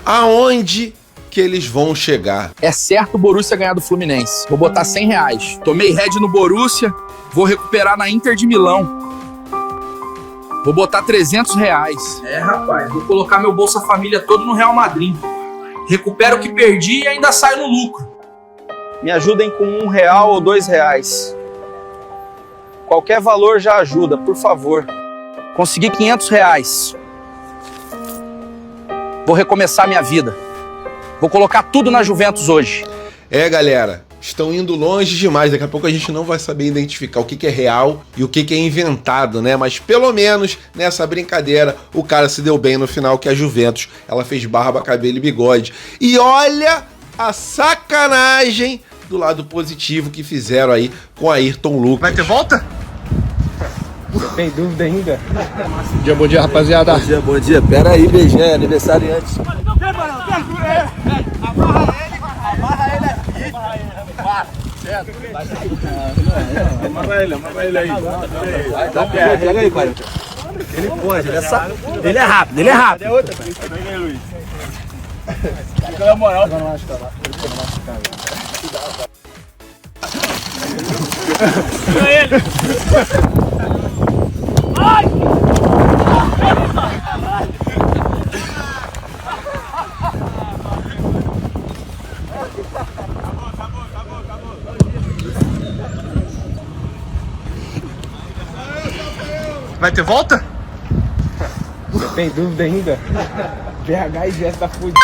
Aonde que eles vão chegar? É certo o Borussia ganhar do Fluminense. Vou botar R$100. Tomei head no Borussia, vou recuperar na Inter de Milão. Vou botar R$300. É, rapaz, vou colocar meu Bolsa Família todo no Real Madrid. Recupero o que perdi e ainda saio no lucro. Me ajudem com R$1 ou R$2. Qualquer valor já ajuda, por favor. Consegui R$500. Vou recomeçar minha vida. Vou colocar tudo na Juventus hoje. É, galera, estão indo longe demais. Daqui a pouco a gente não vai saber identificar o que é real e o que é inventado, né? Mas pelo menos nessa brincadeira o cara se deu bem no final, que a Juventus, ela fez barba, cabelo e bigode. E olha a sacanagem do lado positivo que fizeram aí com Ayrton Lucas. Vai ter volta? Você tem dúvida ainda? Bom dia, rapaziada. Bom dia. Pera aí, beijinho, é aniversariante. Amarra ele aqui. Certo. Amarra ele aí. Pega aí, pai. Ele pode, ele é rápido, ele é rápido. É outra, pega aí, Luiz. Fica na moral. Fica ele. Ai! Vai ter volta? Você tem dúvida ainda? BH e GS tá fudido.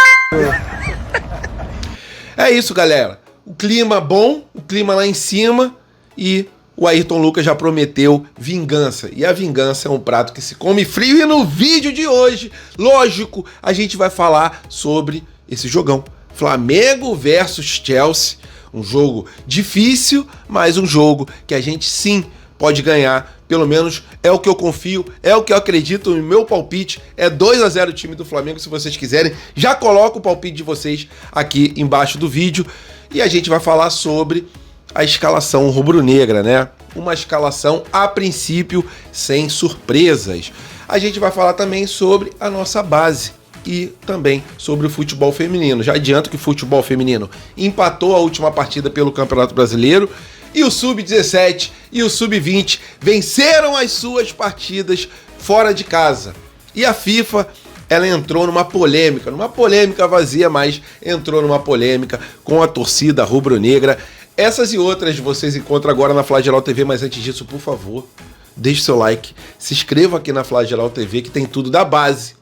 É isso, galera. O clima bom, o clima lá em cima e o Ayrton Lucas já prometeu vingança. E a vingança é um prato que se come frio. E no vídeo de hoje, lógico, a gente vai falar sobre esse jogão. Flamengo versus Chelsea. Um jogo difícil, mas um jogo que a gente sim pode ganhar. Pelo menos é o que eu confio, é o que eu acredito. No meu palpite é 2-0 o time do Flamengo. Se vocês quiserem, já coloco o palpite de vocês aqui embaixo do vídeo. E a gente vai falar sobre a escalação rubro-negra, né? Uma escalação, a princípio, sem surpresas. A gente vai falar também sobre a nossa base e também sobre o futebol feminino. Já adianto que o futebol feminino empatou a última partida pelo Campeonato Brasileiro e o Sub-17 e o Sub-20 venceram as suas partidas fora de casa. E a FIFA, ela entrou numa polêmica vazia, mas entrou numa polêmica com a torcida rubro-negra. Essas e outras vocês encontram agora na Flageral TV, mas antes disso, por favor, deixe seu like, se inscreva aqui na Flageral TV, que tem tudo da base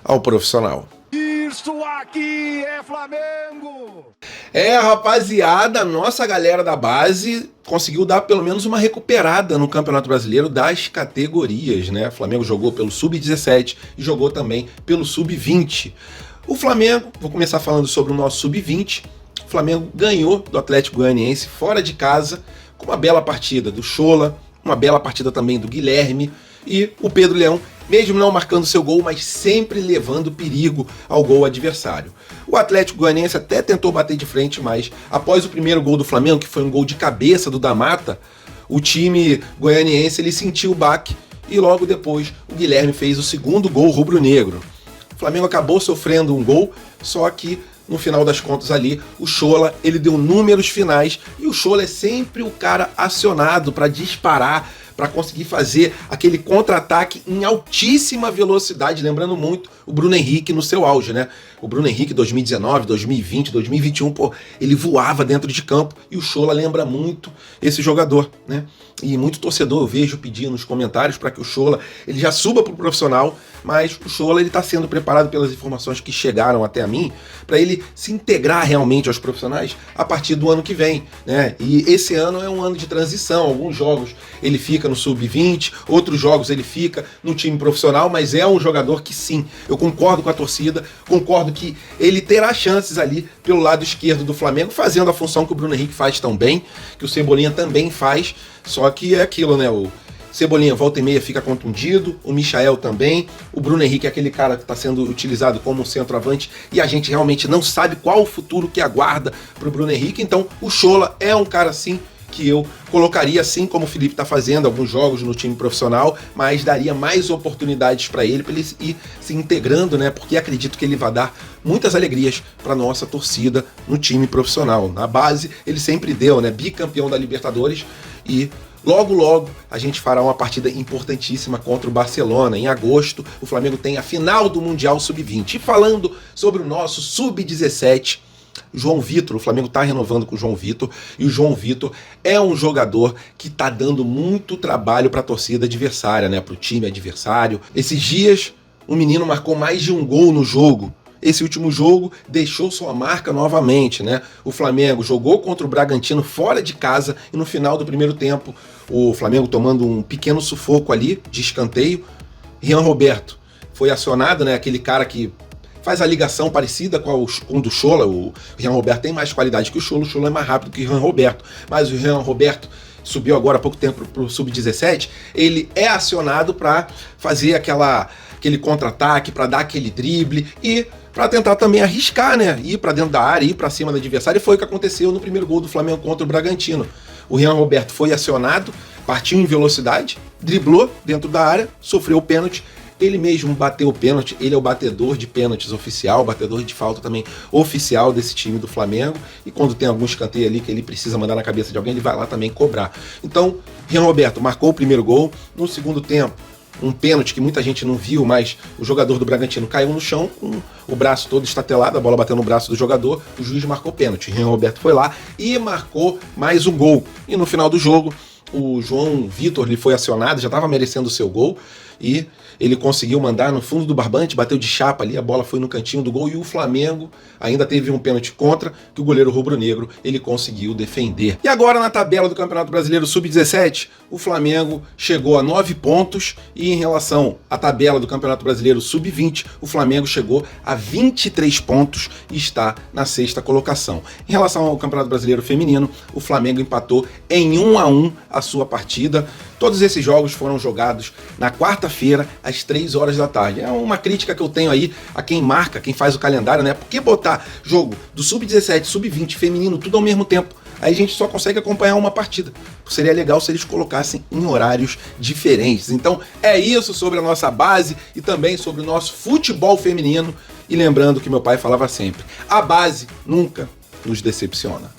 ao profissional. Isso aqui é Flamengo! É, rapaziada, nossa galera da base conseguiu dar pelo menos uma recuperada no Campeonato Brasileiro das categorias, né? O Flamengo jogou pelo Sub-17 e jogou também pelo Sub-20. O Flamengo, vou começar falando sobre o nosso Sub-20. O Flamengo ganhou do Atlético Goianiense fora de casa, com uma bela partida do Chola, uma bela partida também do Guilherme e o Pedro Leão, mesmo não marcando seu gol, mas sempre levando perigo ao gol adversário. O Atlético Goianiense até tentou bater de frente, mas após o primeiro gol do Flamengo, que foi um gol de cabeça do Da Mata, o time goianiense ele sentiu o baque e logo depois o Guilherme fez o segundo gol rubro-negro. O Flamengo acabou sofrendo um gol, só que no final das contas ali, o Chola, ele deu números finais e o Chola é sempre o cara acionado para disparar, para conseguir fazer aquele contra-ataque em altíssima velocidade, lembrando muito o Bruno Henrique no seu auge, né? O Bruno Henrique 2019, 2020, 2021, pô, ele voava dentro de campo e o Chola lembra muito esse jogador, né? E muito torcedor eu vejo pedindo nos comentários para que o Chola ele já suba pro profissional, mas o Chola ele tá sendo preparado pelas informações que chegaram até a mim para ele se integrar realmente aos profissionais a partir do ano que vem, né? E esse ano é um ano de transição, alguns jogos ele fica no Sub-20, outros jogos ele fica no time profissional, mas é um jogador que sim, eu concordo com a torcida, concordo que ele terá chances ali pelo lado esquerdo do Flamengo, fazendo a função que o Bruno Henrique faz tão bem, que o Cebolinha também faz, só que é aquilo, né? O Cebolinha volta e meia fica contundido, o Michael também, o Bruno Henrique é aquele cara que está sendo utilizado como um centroavante e a gente realmente não sabe qual o futuro que aguarda para o Bruno Henrique, então o Chola é um cara sim que eu colocaria, assim como o Felipe está fazendo, alguns jogos no time profissional, mas daria mais oportunidades para ele ir se integrando, né? Porque acredito que ele vai dar muitas alegrias para nossa torcida no time profissional. Na base, ele sempre deu, né? Bicampeão da Libertadores e logo a gente fará uma partida importantíssima contra o Barcelona. Em agosto, o Flamengo tem a final do Mundial Sub-20. E falando sobre o nosso Sub-17, João Vitor, o Flamengo está renovando com o João Vitor, e o João Vitor é um jogador que está dando muito trabalho para a torcida adversária, né? Para o time adversário. Esses dias, o menino marcou mais de um gol no jogo. Esse último jogo deixou sua marca novamente, né? O Flamengo jogou contra o Bragantino fora de casa e no final do primeiro tempo, o Flamengo tomando um pequeno sufoco ali de escanteio, Rian Roberto foi acionado, né? Aquele cara que faz a ligação parecida com o do Chola. O Rian Roberto tem mais qualidade que o Chola é mais rápido que o Rian Roberto, mas o Rian Roberto subiu agora há pouco tempo para o Sub-17, ele é acionado para fazer aquele contra-ataque, para dar aquele drible e para tentar também arriscar, né? Ir para dentro da área, ir para cima do adversário, e foi o que aconteceu no primeiro gol do Flamengo contra o Bragantino. O Rian Roberto foi acionado, partiu em velocidade, driblou dentro da área, sofreu o pênalti. Ele mesmo bateu o pênalti, ele é o batedor de pênaltis oficial, batedor de falta também oficial desse time do Flamengo, e quando tem algum escanteio ali que ele precisa mandar na cabeça de alguém, ele vai lá também cobrar. Então, Rian Roberto marcou o primeiro gol. No segundo tempo, um pênalti que muita gente não viu, mas o jogador do Bragantino caiu no chão com o braço todo estatelado, a bola bateu no braço do jogador, o juiz marcou pênalti. Rian Roberto foi lá e marcou mais um gol. E no final do jogo, o João Vitor ele foi acionado, já estava merecendo o seu gol, e ele conseguiu mandar no fundo do barbante, bateu de chapa ali, a bola foi no cantinho do gol, e o Flamengo ainda teve um pênalti contra, que o goleiro rubro-negro ele conseguiu defender. E agora na tabela do Campeonato Brasileiro Sub-17, o Flamengo chegou a 9 pontos, e em relação à tabela do Campeonato Brasileiro Sub-20, o Flamengo chegou a 23 pontos e está na 6ª colocação. Em relação ao Campeonato Brasileiro Feminino, o Flamengo empatou em 1-1 a sua partida. Todos esses jogos foram jogados na quarta-feira, às 3 horas da tarde. É uma crítica que eu tenho aí a quem marca, quem faz o calendário, né? Por que botar jogo do Sub-17, Sub-20, feminino, tudo ao mesmo tempo? Aí a gente só consegue acompanhar uma partida. Seria legal se eles colocassem em horários diferentes. Então é isso sobre a nossa base e também sobre o nosso futebol feminino. E lembrando que meu pai falava sempre, a base nunca nos decepciona.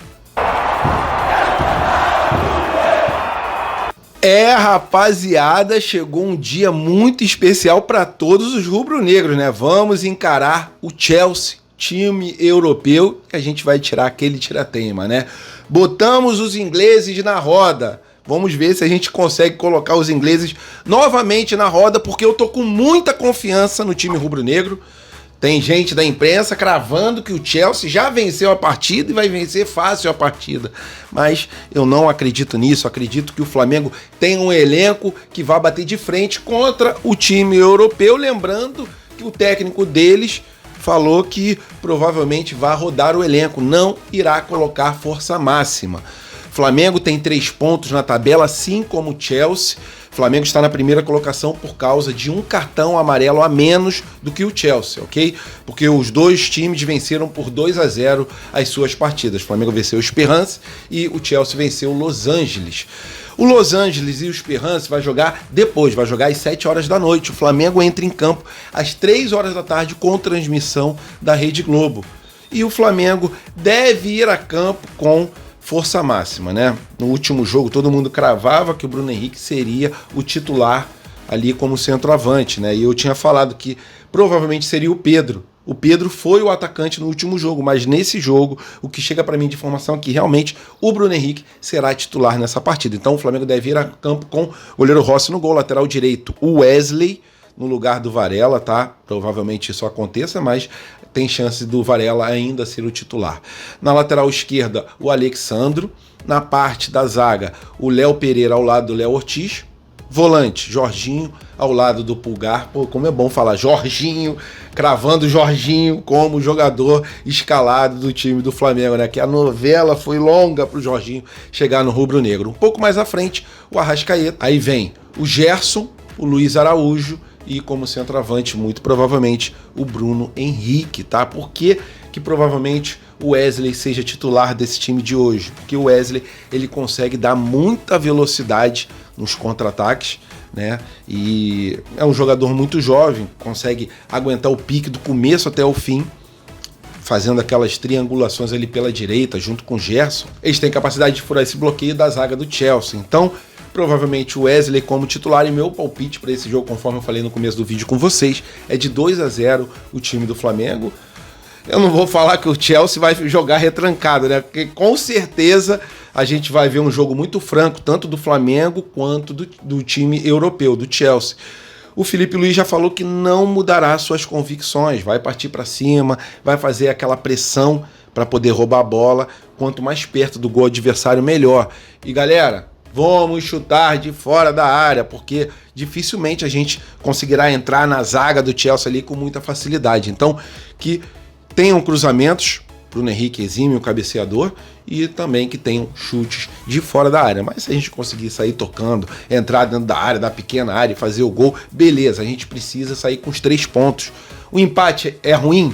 Rapaziada, chegou um dia muito especial para todos os rubro-negros, né? Vamos encarar o Chelsea, time europeu, que a gente vai tirar aquele tirateima, né? Botamos os ingleses na roda. Vamos ver se a gente consegue colocar os ingleses novamente na roda, porque eu tô com muita confiança no time rubro-negro. Tem gente da imprensa cravando que o Chelsea já venceu a partida e vai vencer fácil a partida. Mas eu não acredito nisso. Acredito que o Flamengo tem um elenco que vai bater de frente contra o time europeu. Lembrando que o técnico deles falou que provavelmente vai rodar o elenco. Não irá colocar força máxima. Flamengo tem 3 pontos na tabela, assim como o Chelsea. O Flamengo está na primeira colocação por causa de um cartão amarelo a menos do que o Chelsea, ok? Porque os dois times venceram por 2-0 as suas partidas. O Flamengo venceu o Esperance e o Chelsea venceu o Los Angeles. O Los Angeles e o Esperance vai jogar depois, vai jogar às 7 horas da noite. O Flamengo entra em campo às 3 horas da tarde com transmissão da Rede Globo. E o Flamengo deve ir a campo com força máxima, né? No último jogo, todo mundo cravava que o Bruno Henrique seria o titular ali como centroavante, né? E eu tinha falado que provavelmente seria o Pedro. O Pedro foi o atacante no último jogo, mas nesse jogo, o que chega para mim de informação é que realmente o Bruno Henrique será titular nessa partida. Então o Flamengo deve ir a campo com o goleiro Rossi no gol, lateral direito o Wesley no lugar do Varela, tá? Provavelmente isso aconteça, mas tem chance do Varela ainda ser o titular. Na lateral esquerda, o Alexandro. Na parte da zaga, o Léo Pereira ao lado do Léo Ortiz. Volante, Jorginho ao lado do Pulgar. Pô, como é bom falar Jorginho, cravando Jorginho como jogador escalado do time do Flamengo, né? Que a novela foi longa pro Jorginho chegar no rubro-negro. Um pouco mais à frente, o Arrascaeta. Aí vem o Gerson, o Luiz Araújo e como centroavante, muito provavelmente, o Bruno Henrique, tá? Porque que provavelmente o Wesley seja titular desse time de hoje, porque o Wesley ele consegue dar muita velocidade nos contra-ataques, né? E é um jogador muito jovem, consegue aguentar o pique do começo até o fim, fazendo aquelas triangulações ali pela direita, junto com o Gerson. Eles têm capacidade de furar esse bloqueio da zaga do Chelsea. Então, provavelmente o Wesley como titular, e meu palpite para esse jogo, conforme eu falei no começo do vídeo com vocês, é de 2-0 o time do Flamengo. Eu não vou falar que o Chelsea vai jogar retrancado, né? Porque com certeza a gente vai ver um jogo muito franco, tanto do Flamengo quanto do time europeu, do Chelsea. O Felipe Luiz já falou que não mudará suas convicções, vai partir para cima, vai fazer aquela pressão para poder roubar a bola. Quanto mais perto do gol adversário, melhor. E galera, vamos chutar de fora da área, porque dificilmente a gente conseguirá entrar na zaga do Chelsea ali com muita facilidade. Então, que tenham cruzamentos, Bruno Henrique exime o cabeceador, e também que tenham chutes de fora da área. Mas se a gente conseguir sair tocando, entrar dentro da área, da pequena área e fazer o gol, beleza, a gente precisa sair com os 3 pontos. O empate é ruim?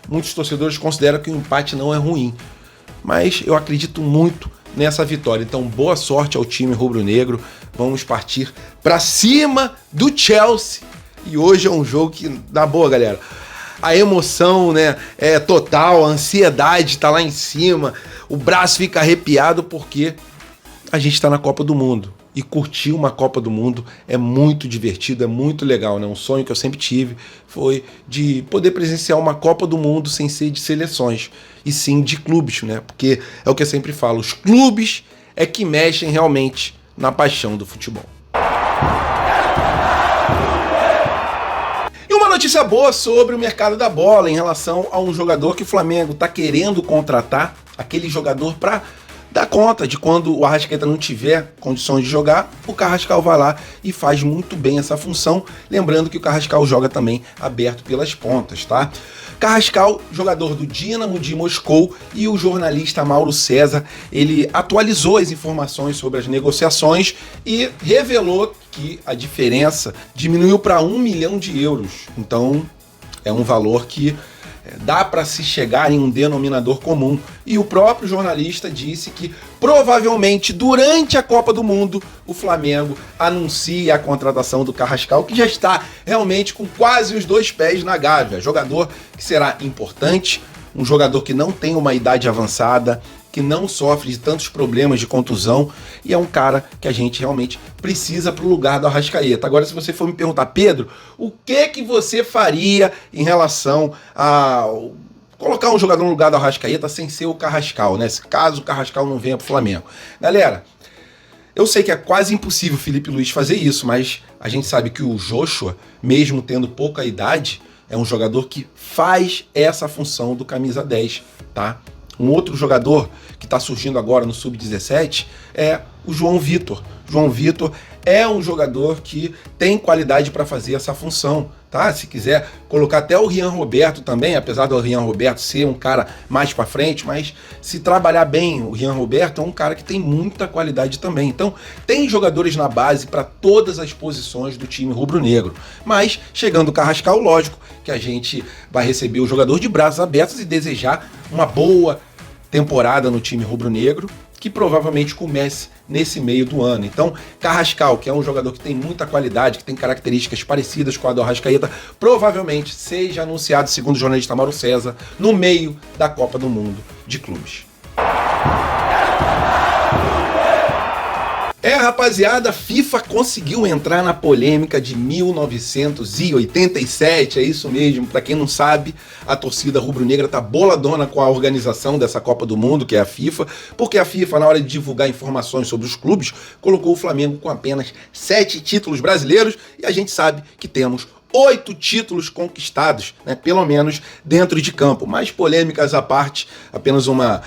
Muitos torcedores consideram que o empate não é ruim, mas eu acredito muito nessa vitória. Então, boa sorte ao time rubro-negro. Vamos partir para cima do Chelsea. E hoje é um jogo que, na boa, galera, a emoção, né, é total, a ansiedade tá lá em cima, o braço fica arrepiado porque a gente tá na Copa do Mundo. E curtir uma Copa do Mundo é muito divertido, é muito legal, né? Um sonho que eu sempre tive foi de poder presenciar uma Copa do Mundo sem ser de seleções, e sim de clubes, né? Porque é o que eu sempre falo, os clubes é que mexem realmente na paixão do futebol. E uma notícia boa sobre o mercado da bola em relação a um jogador que o Flamengo está querendo contratar, aquele jogador para dar conta de quando o Arrascaeta não tiver condições de jogar, o Carrascal vai lá e faz muito bem essa função. Lembrando que o Carrascal joga também aberto pelas pontas, tá? Carrascal, jogador do Dínamo de Moscou, e o jornalista Mauro César, ele atualizou as informações sobre as negociações e revelou que a diferença diminuiu para 1 milhão de euros. Então, é um valor que dá para se chegar em um denominador comum. E o próprio jornalista disse que provavelmente durante a Copa do Mundo o Flamengo anuncie a contratação do Carrascal, que já está realmente com quase os 2 pés na gávea. Jogador que será importante, um jogador que não tem uma idade avançada, que não sofre de tantos problemas de contusão, e é um cara que a gente realmente precisa para o lugar do Arrascaeta. Agora, se você for me perguntar, Pedro, o que você faria em relação a colocar um jogador no lugar do Arrascaeta sem ser o Carrascal, né? Caso o Carrascal não venha para o Flamengo. Galera, eu sei que é quase impossível o Felipe Luiz fazer isso, mas a gente sabe que o Joshua, mesmo tendo pouca idade, é um jogador que faz essa função do camisa 10, tá? Um outro jogador que está surgindo agora no Sub-17 é o João Vitor. João Vitor é um jogador que tem qualidade para fazer essa função, tá? Se quiser colocar até o Rian Roberto também, apesar do Rian Roberto ser um cara mais para frente, mas se trabalhar bem, o Rian Roberto é um cara que tem muita qualidade também. Então, tem jogadores na base para todas as posições do time rubro-negro. Mas, chegando o Carrascal, lógico que a gente vai receber o jogador de braços abertos e desejar uma boa temporada no time rubro-negro, que provavelmente comece nesse meio do ano. Então, Carrascal, que é um jogador que tem muita qualidade, que tem características parecidas com a do Arrascaeta, provavelmente seja anunciado, segundo o jornalista Mauro César, no meio da Copa do Mundo de Clubes. Rapaziada, a FIFA conseguiu entrar na polêmica de 1987, é isso mesmo. Para quem não sabe, a torcida rubro-negra tá boladona com a organização dessa Copa do Mundo, que é a FIFA, porque a FIFA, na hora de divulgar informações sobre os clubes, colocou o Flamengo com apenas 7 títulos brasileiros, e a gente sabe que temos 8 títulos conquistados, né, pelo menos dentro de campo. Mais polêmicas à parte, apenas uma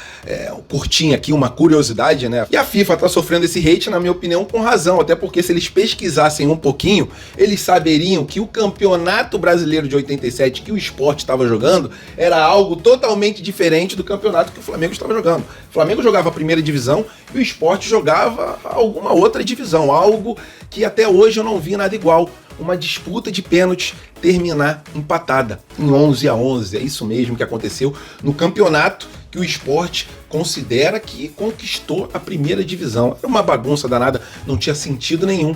curtinha aqui, uma curiosidade, né? E a FIFA está sofrendo esse hate, na minha opinião, com razão, até porque se eles pesquisassem um pouquinho, eles saberiam que o Campeonato Brasileiro de 87 que o Sport estava jogando era algo totalmente diferente do campeonato que o Flamengo estava jogando. O Flamengo jogava a primeira divisão e o Sport jogava alguma outra divisão, algo que até hoje eu não vi nada igual. uma disputa de pênaltis terminar empatada em 11-11. É isso mesmo que aconteceu no campeonato que o Sport considera que conquistou a primeira divisão. Era uma bagunça danada, não tinha sentido nenhum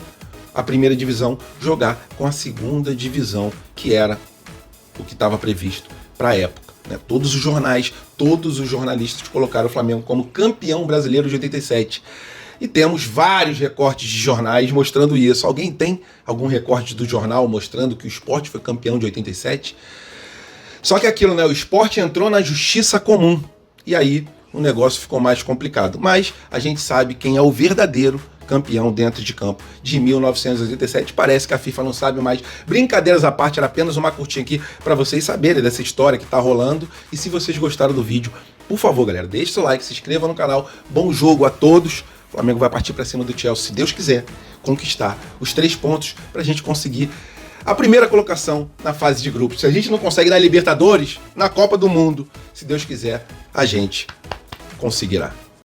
a primeira divisão jogar com a segunda divisão, que era o que estava previsto para a época. Todos os jornais, todos os jornalistas colocaram o Flamengo como campeão brasileiro de 87. E temos vários recortes de jornais mostrando isso. Alguém tem algum recorte do jornal mostrando que o Sport foi campeão de 87? Só que aquilo, né? O Sport entrou na justiça comum. E aí o negócio ficou mais complicado. Mas a gente sabe quem é o verdadeiro campeão dentro de campo de 1987. Parece que a FIFA não sabe mais. Brincadeiras à parte, era apenas uma curtinha aqui para vocês saberem dessa história que tá rolando. E se vocês gostaram do vídeo, por favor, galera, deixe seu like, se inscreva no canal. Bom jogo a todos. O Flamengo vai partir para cima do Chelsea, se Deus quiser, conquistar os 3 pontos para a gente conseguir a primeira colocação na fase de grupos. Se a gente não consegue na Libertadores, na Copa do Mundo, se Deus quiser, a gente conseguirá.